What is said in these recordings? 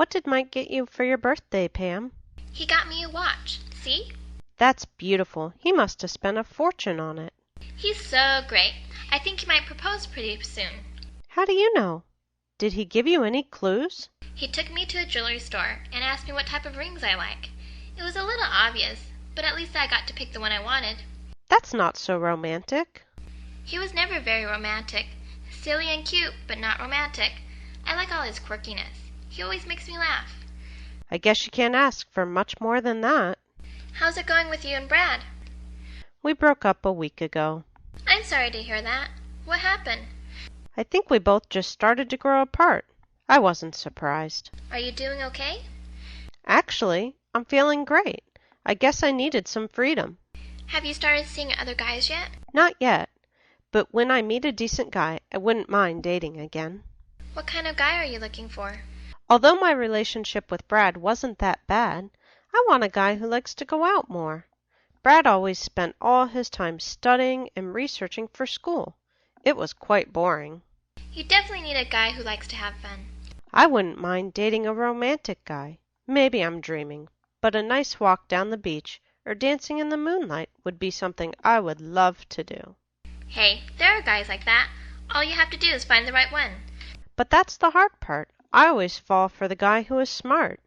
What did Mike get you for your birthday, Pam? He got me a watch. See? That's beautiful. He must have spent a fortune on it. He's so great. I think he might propose pretty soon. How do you know? Did he give you any clues? He took me to a jewelry store and asked me what type of rings I like. It was a little obvious, but at least I got to pick the one I wanted. That's not so romantic. He was never very romantic. Silly and cute, but not romantic. I like all his quirkiness. He always makes me laugh. I guess you can't ask for much more than that. How's it going with you and Brad? We broke up a week ago. I'm sorry to hear that. What happened? I think we both just started to grow apart. I wasn't surprised. Are you doing okay? Actually, I'm feeling great. I guess I needed some freedom. Have you started seeing other guys yet? Not yet, but when I meet a decent guy, I wouldn't mind dating again. What kind of guy are you looking for? Although my relationship with Brad wasn't that bad, I want a guy who likes to go out more. Brad always spent all his time studying and researching for school. It was quite boring. You definitely need a guy who likes to have fun. I wouldn't mind dating a romantic guy. Maybe I'm dreaming, but a nice walk down the beach or dancing in the moonlight would be something I would love to do. Hey, there are guys like that. All you have to do is find the right one. But that's the hard part. I always fall for the guy who is smart.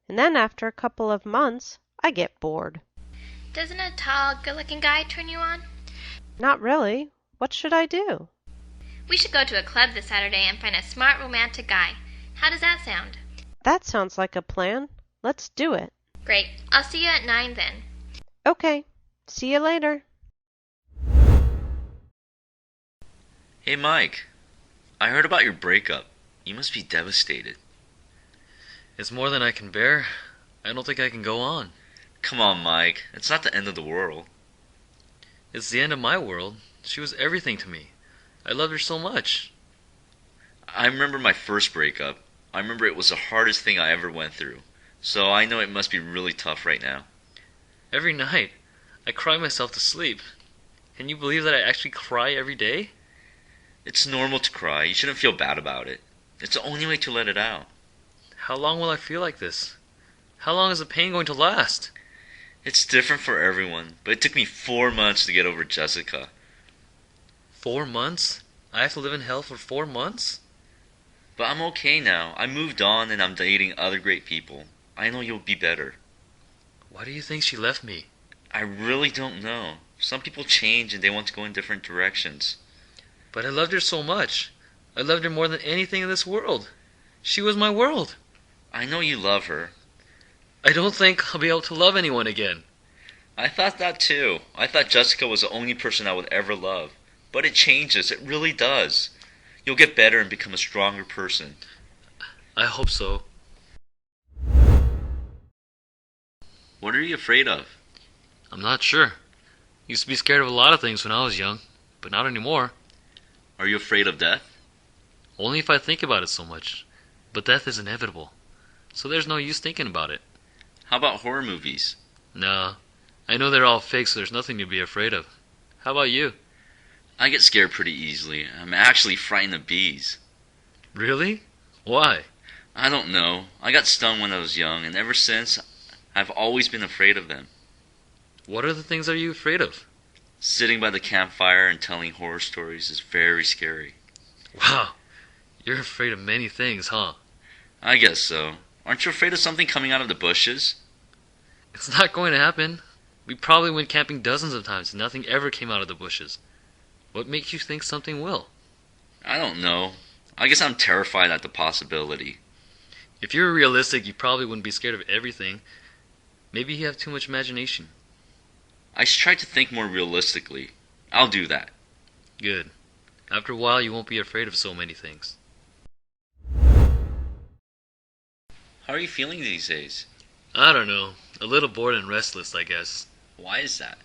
And then after a couple of months, I get bored. Doesn't a tall, good-looking guy turn you on? Not really. What should I do? We should go to a club this Saturday and find a smart, romantic guy. How does that sound? That sounds like a plan. Let's do it. Great. I'll see you at 9 then. Okay. See you later. Hey Mike, I heard about your breakup. You must be devastated. It's more than I can bear. I don't think I can go on. Come on, Mike. It's not the end of the world. It's the end of my world. She was everything to me. I loved her so much. I remember my first breakup. I remember it was the hardest thing I ever went through. So I know it must be really tough right now. Every night, I cry myself to sleep. Can you believe that I actually cry every day? It's normal to cry. You shouldn't feel bad about it. It's the only way to let it out. How long will I feel like this? How long is the pain going to last? It's different for everyone, but it took me 4 months to get over Jessica. 4 months? I have to live in hell for 4 months? But I'm okay now. I moved on and I'm dating other great people. I know you'll be better. Why do you think she left me? I really don't know. Some people change and they want to go in different directions. But I loved her so much. I loved her more than anything in this world. She was my world. I know you love her. I don't think I'll be able to love anyone again. I thought that too. I thought Jessica was the only person I would ever love. But it changes. It really does. You'll get better and become a stronger person. I hope so. What are you afraid of? I'm not sure. Used to be scared of a lot of things when I was young, but not anymore. Are you afraid of death? Only if I think about it so much. But death is inevitable, so there's no use thinking about it. How about horror movies? No, I know they're all fake, so there's nothing to be afraid of. How about you? I get scared pretty easily. I'm actually frightened of bees. Really? Why? I don't know. I got stung when I was young, and ever since, I've always been afraid of them. What are the things are you afraid of? Sitting by the campfire and telling horror stories is very scary. Wow, you're afraid of many things, huh? I guess so. Aren't you afraid of something coming out of the bushes? It's not going to happen. We probably went camping dozens of times and nothing ever came out of the bushes. What makes you think something will? I don't know. I guess I'm terrified at the possibility. If you were realistic, you probably wouldn't be scared of everything. Maybe you have too much imagination. I should try to think more realistically. I'll do that. Good. After a while, you won't be afraid of so many things. How are you feeling these days? I don't know. A little bored and restless, I guess. Why is that?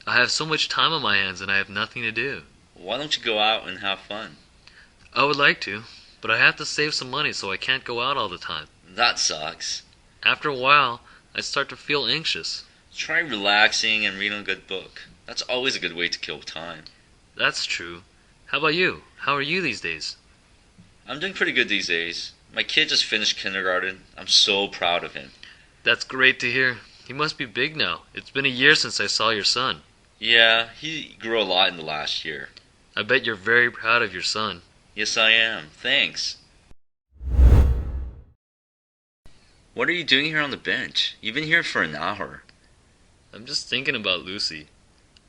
I have so much time on my hands and I have nothing to do. Why don't you go out and have fun? I would like to, but I have to save some money so I can't go out all the time. That sucks. After a while, I start to feel anxious. Try relaxing and reading a good book. That's always a good way to kill time. That's true. How about you? How are you these days? I'm doing pretty good these days. My kid just finished kindergarten. I'm so proud of him. That's great to hear. He must be big now. It's been a year since I saw your son. Yeah, he grew a lot in the last year. I bet you're very proud of your son. Yes, I am. Thanks. What are you doing here on the bench? You've been here for an hour. I'm just thinking about Lucy.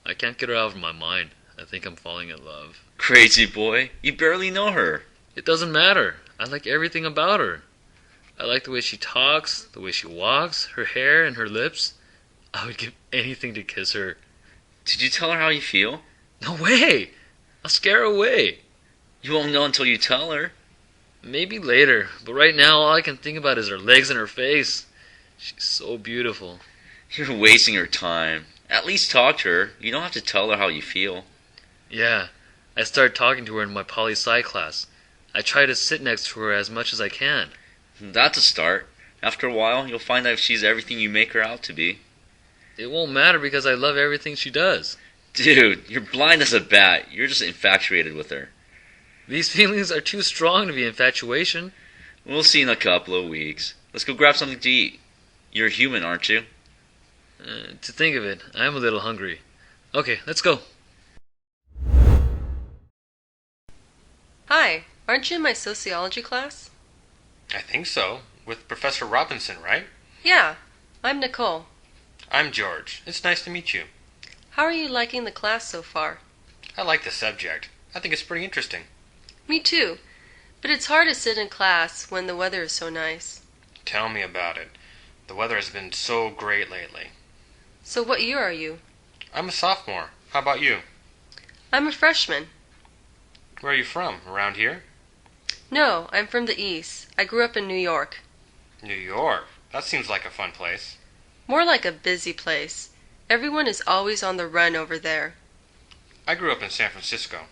I can't get her out of my mind. I think I'm falling in love. Crazy boy. You barely know her. It doesn't matter. I like everything about her. I like the way she talks, the way she walks, her hair and her lips. I would give anything to kiss her. Did you tell her how you feel? No way! I'll scare her away. You won't know until you tell her. Maybe later, but right now all I can think about is her legs and her face. She's so beautiful. You're wasting her time. At least talk to her. You don't have to tell her how you feel. Yeah, I started talking to her in my poli-sci class. I try to sit next to her as much as I can. That's a start. After a while, you'll find out if she's everything you make her out to be. It won't matter because I love everything she does. Dude, you're blind as a bat. You're just infatuated with her. These feelings are too strong to be infatuation. We'll see in a couple of weeks. Let's go grab something to eat. You're human, aren't you? To think of it, I am a little hungry. Okay, let's go. Hi, aren't you in my sociology class? I think so. With Professor Robinson, right? Yeah, I'm Nicole. I'm George. It's nice to meet you. How are you liking the class so far? I like the subject. I think it's pretty interesting. Me too, but it's hard to sit in class when the weather is so nice. Tell me about it. The weather has been so great lately. So what year are you? I'm a sophomore. How about you? I'm a freshman. Where are you from? Around here? No, I'm from the East. I grew up in New York. New York. That seems like a fun place. More like a busy place. Everyone is always on the run over there. I grew up in San Francisco.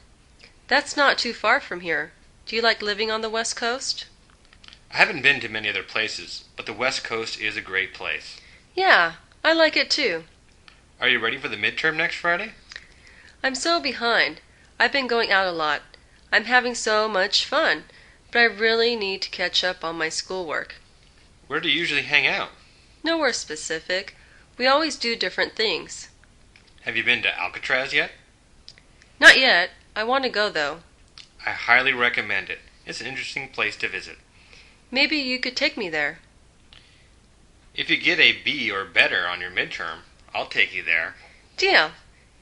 That's not too far from here. Do you like living on the West Coast? I haven't been to many other places, but the West Coast is a great place. Yeah, I like it too. Are you ready for the midterm next Friday? I'm so behind. I've been going out a lot. I'm having so much fun, but I really need to catch up on my schoolwork. Where do you usually hang out? Nowhere specific. We always do different things. Have you been to Alcatraz yet? Not yet. I want to go though. I highly recommend it. It's an interesting place to visit. Maybe you could take me there. If you get a B or better on your midterm, I'll take you there. Deal.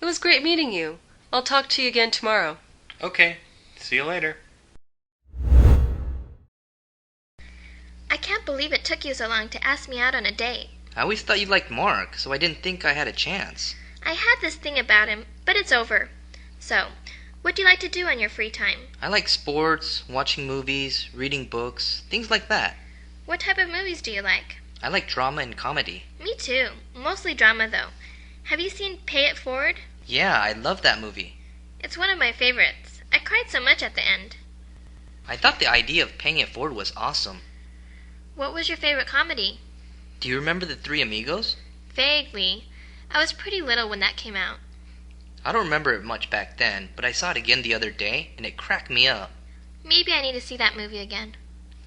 It was great meeting you. I'll talk to you again tomorrow. Okay. See you later. I can't believe it took you so long to ask me out on a date. I always thought you liked Mark, so I didn't think I had a chance. I had this thing about him, but it's over. So, what do you like to do on your free time? I like sports, watching movies, reading books, things like that. What type of movies do you like? I like drama and comedy. Me too. Mostly drama, though. Have you seen Pay It Forward? Yeah, I love that movie. It's one of my favorites. I cried so much at the end. I thought the idea of paying it forward was awesome. What was your favorite comedy? Do you remember The Three Amigos? Vaguely. I was pretty little when that came out. I don't remember it much back then, but I saw it again the other day, and it cracked me up. Maybe I need to see that movie again.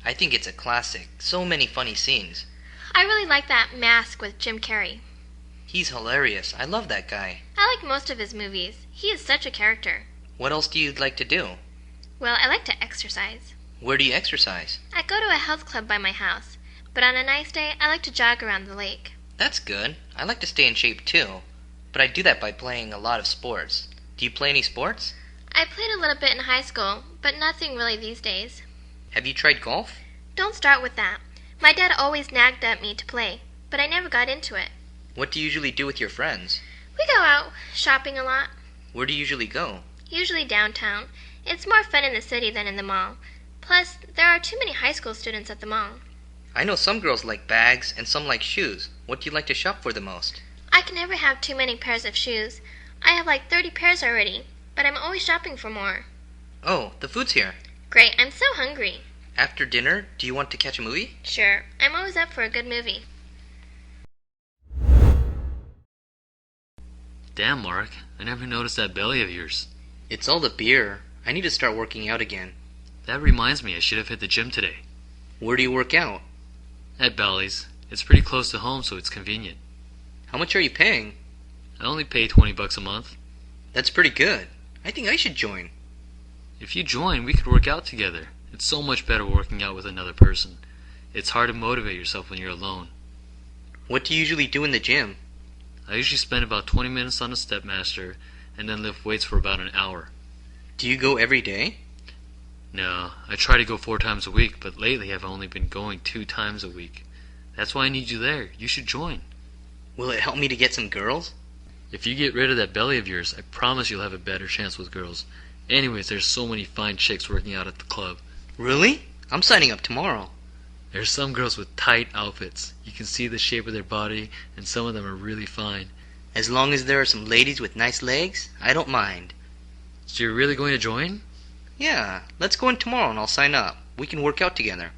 I think it's a classic. So many funny scenes. I really like that Mask with Jim Carrey. He's hilarious. I love that guy. I like most of his movies. He is such a character. What else do you like to do? Well, I like to exercise. Where do you exercise? I go to a health club by my house, but on a nice day, I like to jog around the lake. That's good. I like to stay in shape too, but I do that by playing a lot of sports. Do you play any sports? I played a little bit in high school, but nothing really these days. Have you tried golf? Don't start with that. My dad always nagged at me to play, but I never got into it. What do you usually do with your friends? We go out shopping a lot, Where do you usually go? usually downtown. It's more fun in the city than in the mall. Plus, there are too many high school students at the mall. I know some girls like bags and some like shoes. What do you like to shop for the most? I can never have too many pairs of shoes. I have like 30 pairs already, but I'm always shopping for more. Oh, the food's here. Great, I'm so hungry. After dinner, do you want to catch a movie? Sure, I'm always up for a good movie. Damn, Mark. I never noticed that belly of yours. It's all the beer. I need to start working out again. That reminds me, I should have hit the gym today. Where do you work out? At Bally's. It's pretty close to home, so it's convenient. How much are you paying? I only pay $20 a month. That's pretty good. I think I should join. If you join, we could work out together. It's so much better working out with another person. It's hard to motivate yourself when you're alone. What do you usually do in the gym? I usually spend about 20 minutes on the Stepmaster and then lift weights for about an hour. Do you go every day? No, I try to go 4 times a week, but lately I've only been going 2 times a week. That's why I need you there. You should join. Will it help me to get some girls? If you get rid of that belly of yours, I promise you'll have a better chance with girls. Anyways, there's so many fine chicks working out at the club. Really? I'm signing up tomorrow. There's some girls with tight outfits. You can see the shape of their body, and some of them are really fine. As long as there are some ladies with nice legs, I don't mind. So you're really going to join? Yeah, let's go in tomorrow and I'll sign up. We can work out together.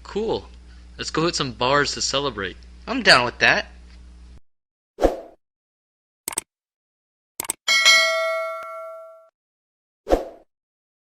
Cool. Let's go hit some bars to celebrate. I'm down with that.